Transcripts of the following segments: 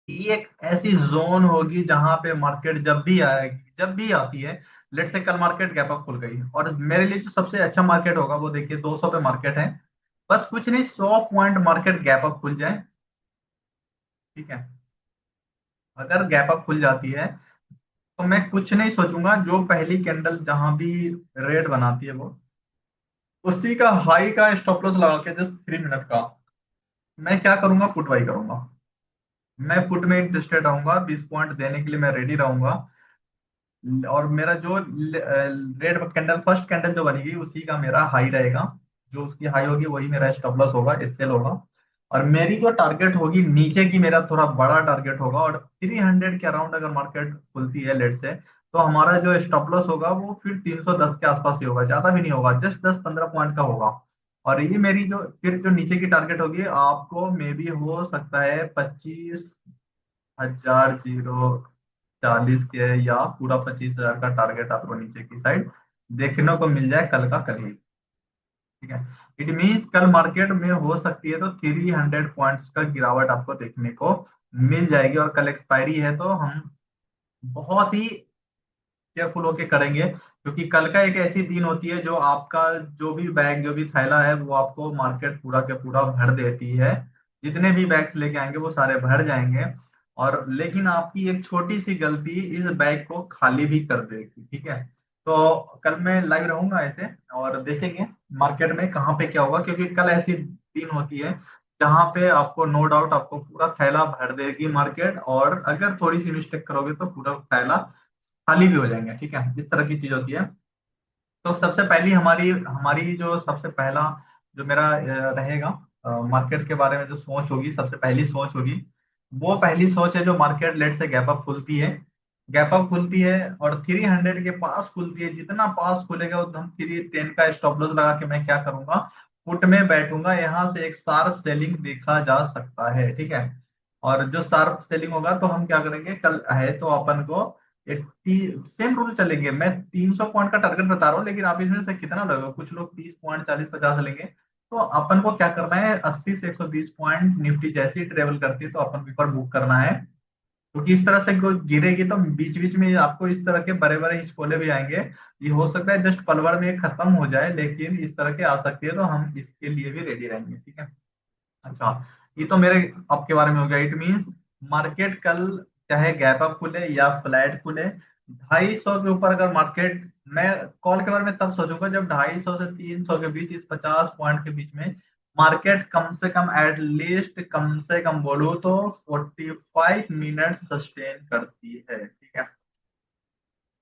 ये एक ऐसी जोन होगी जहां पे मार्केट जब भी आएगी, जब भी आती है, लेट से कल मार्केट गैप अप खुल गई, और मेरे लिए जो सबसे अच्छा मार्केट होगा वो देखिए 200 पे मार्केट है, बस कुछ नहीं, 100 पॉइंट मार्केट गैप अप खुल जाए। ठीक है, अगर गैप अप खुल जाती है तो मैं कुछ नहीं सोचूंगा, जो पहली कैंडल जहां भी रेड बनाती है वो, उसी का हाई का स्टॉप लॉस लगा के, जस्ट 3 मिनट का, मैं क्या करूंगा, पुट बाई करूंगा। मैं पुट में इंटरेस्टेड रहूंगा, 20 पॉइंट देने के लिए मैं रेडी रहूंगा। और मेरा जो रेड कैंडल, फर्स्ट कैंडल जो बनेगी उसी का मेरा हाई रहेगा, जो उसकी हाई होगी वही मेरा स्टॉप लॉस होगा, एसएल होगा। और मेरी जो टारगेट होगी नीचे की, मेरा थोड़ा बड़ा टारगेट होगा, और 300 के अराउंड अगर मार्केट खुलती है लेट से, तो हमारा जो स्टॉप लॉस होगा वो फिर 310 के आसपास ही होगा, ज्यादा भी नहीं होगा, जस्ट 10-15 पॉइंट का होगा। और ये मेरी जो फिर जो नीचे की टारगेट होगी, आपको मे बी हो सकता है 25,040 के, या पूरा 25,000 का टारगेट आपको नीचे की साइड देखने को मिल जाए कल का कल ही। ठीक है, इट मीन्स कल मार्केट में हो सकती है तो 300 पॉइंट्स का गिरावट आपको देखने को मिल जाएगी, और कल एक्सपायरी है तो हम बहुत ही केयरफुल होके करेंगे, क्योंकि कल का एक ऐसी दिन होती है जो आपका जो भी बैग, जो भी थैला है, वो आपको मार्केट पूरा के पूरा भर देती है। जितने भी बैग्स लेके आएंगे वो सारे भर जाएंगे, और लेकिन आपकी एक छोटी सी गलती इस बैग को खाली भी कर देगी। ठीक है, तो कल मैं लाइव रहूंगा ऐसे, और देखेंगे मार्केट में कहाँ पे क्या होगा, क्योंकि कल ऐसी दिन होती है जहां पे आपको नो डाउट आपको पूरा थैला भर देगी मार्केट, और अगर थोड़ी सी मिस्टेक करोगे तो पूरा थैला खाली भी हो जाएंगे। ठीक है, इस तरह की चीज होती है। तो सबसे पहली हमारी हमारी जो सबसे पहला जो मेरा रहेगा मार्केट के बारे में जो सोच होगी, सबसे पहली सोच होगी, वो पहली सोच है जो मार्केट लेट से गैप अप खुलती है, गैप अप खुलती है और 300 के पास खुलती है, जितना पास खुलेगा उतना हम 310 का स्टॉप लॉस लगा के मैं क्या करूंगा, पुट में बैठूंगा। यहाँ से एक शार्प सेलिंग देखा जा सकता है। ठीक है, और जो शार्प सेलिंग होगा तो हम क्या करेंगे, कल है तो अपन को 80, सेम रूल चलेंगे। मैं 300 पॉइंट का टारगेट बता रहा हूँ, लेकिन आप इसमें से कितना लोगे, कुछ लोग 30 पॉइंट, 40, 50 लेंगे। तो अपन को क्या करना है, 80 से 120 पॉइंट निफ्टी जैसे ही ट्रेवल करती है तो अपन को एक बार बुक करना है, क्योंकि इस तरह से कोई गिरेगी तो बीच बीच में आपको इस तरह के बड़े बड़े हिचकोले भी आएंगे। ये हो सकता है जस्ट पल भर में खत्म हो जाए, लेकिन इस तरह के आ सकती है, तो हम इसके लिए भी रेडी रहेंगे। ठीक है, अच्छा, ये तो मेरे आपके बारे में हो गया। इट मींस मार्केट कल चाहे गैप अप खुले या फ्लैट खुले, 250 के ऊपर अगर मार्केट, मैं कॉल के बारे में तब सोचूंगा जब 250 से 300 के बीच, इस 50 पॉइंट के बीच में मार्केट कम से कम, एटलीस्ट कम से कम बोलूँ तो 45 मिनट सस्टेन करती है। ठीक है,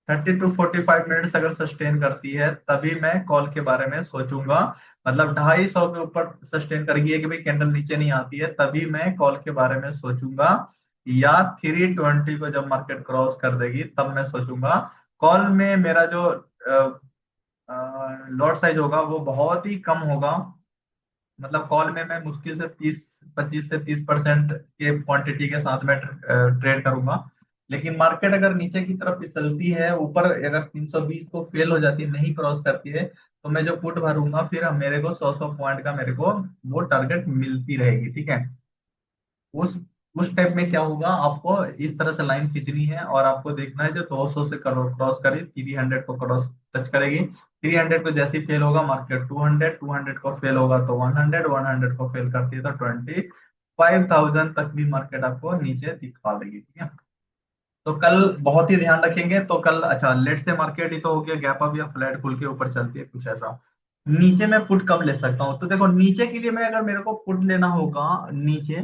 30 to 45 मिनट्स अगर सस्टेन करती है तभी मैं कॉल के बारे में सोचूंगा। मतलब 250 के ऊपर सस्टेन करेगी, एक भी कैंडल नीचे नहीं आती है तभी मैं कॉल के बारे में सोचूंगा, या 320 को जब मार्केट क्रॉस कर देगी तब मैं सोचूंगा। कॉल में मेरा जो लॉट साइज होगा वो बहुत ही कम होगा, मतलब कॉल में मैं मुश्किल से 25 से 30% के क्वांटिटी के साथ में ट्रेड करूंगा। लेकिन मार्केट अगर नीचे की तरफ फिसलती है, ऊपर अगर 320 को फेल हो जाती है, नहीं क्रॉस करती है, तो मैं जो पुट भरूंगा फिर मेरे को 100-100 पॉइंट का मेरे को वो टारगेट मिलती रहेगी। ठीक है, उस उस टाइप में क्या होगा, आपको इस तरह से लाइन खींचनी है, और आपको देखना है जो 200 से क्रॉस करी, 300 को क्रॉस टच करेगी, 300 को जैसे ही फेल होगा मार्केट 200, 200 को फेल होगा तो 100, 100 को फेल करती है तो 25,000 तक भी मार्केट आपको नीचे दिखा देगी। ठीक है, तो कल बहुत ही ध्यान रखेंगे। तो कल अच्छा, लेट से मार्केट ही तो हो गया गैप अप या फ्लैट खुल के ऊपर चलती है कुछ ऐसा, नीचे मैं पुट कब ले सकता हूँ, तो देखो नीचे के लिए मैं, अगर मेरे को पुट लेना होगा नीचे,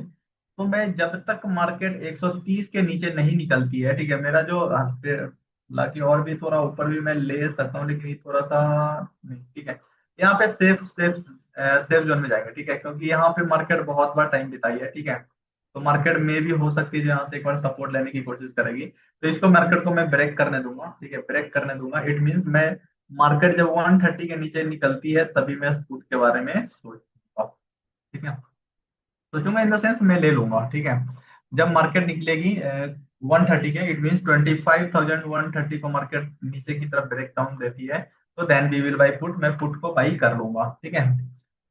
तो मैं जब तक मार्केट 130 के नीचे नहीं निकलती है, ठीक है, मेरा जो हालांकि और भी थोड़ा ऊपर भी मैं ले सकता हूँ, लेकिन ये थोड़ा सा नहीं। ठीक है, यहाँ पे सेफ सेफ सेफ जोन में जाएंगे। ठीक है, क्योंकि यहाँ पे मार्केट बहुत बार टाइम बिताई है। ठीक है, तो मार्केट में भी हो सकती है जो यहाँ से एक बार सपोर्ट लेने की कोशिश करेगी, तो इसको मार्केट को मैं ब्रेक करने दूंगा। ठीक है, ब्रेक करने दूंगा, इट मीन्स मैं मार्केट जब 130 के नीचे निकलती है तभी मैं पुट के बारे में सोचूंगा। ठीक है, सोचूंगा इन द सेंस मैं ले लूंगा। ठीक है, जब मार्केट निकलेगी 130 के, इट मीन्स 25,130 को मार्केट नीचे की तरफ ब्रेक डाउन देती है, तो then we will by put, मैं पुट को बाई कर लूंगा। ठीक है,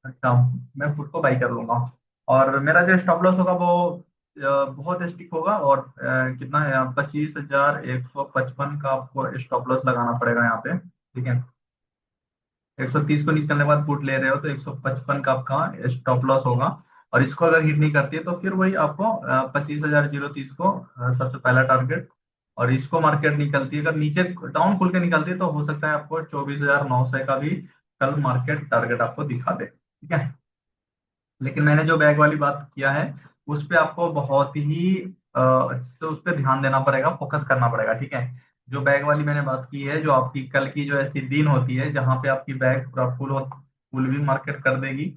अच्छा, मैं पुट को बाई कर लूंगा, और मेरा जो स्टॉप लॉस होगा वो बहुत स्टिक होगा, और कितना है, 25,155 का आपको स्टॉप लॉस लगाना पड़ेगा यहाँ पे, ठीक है। 130 को निकलने के बाद पुट ले रहे हो तो 155 का आपका स्टॉप लॉस होगा। और इसको अगर हिट नहीं करती है तो फिर वही आपको 25,030 को सबसे पहला टारगेट। और इसको मार्केट निकलती है, अगर नीचे डाउन खुल के निकलती है तो हो सकता है आपको 24,900 का भी कल मार्केट टारगेट आपको दिखा दे, ठीक है। लेकिन मैंने जो बैग वाली बात किया है उस पे आपको बहुत ही उस पे ध्यान देना पड़ेगा, फोकस करना पड़ेगा, ठीक है। जो बैग वाली मैंने बात की है, जो आपकी कल की जो ऐसी दिन होती है जहां पे आपकी बैग पूरा फुल भी मार्केट कर देगी,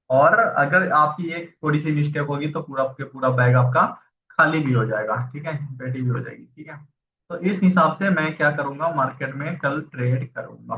और अगर आपकी एक थोड़ी सी मिस्टेक होगी तो पूरा के पूरा बैग आपका खाली भी हो जाएगा, ठीक है, पेटी भी हो जाएगी, ठीक है। तो इस हिसाब से मैं क्या करूंगा, मार्केट में कल ट्रेड करूंगा।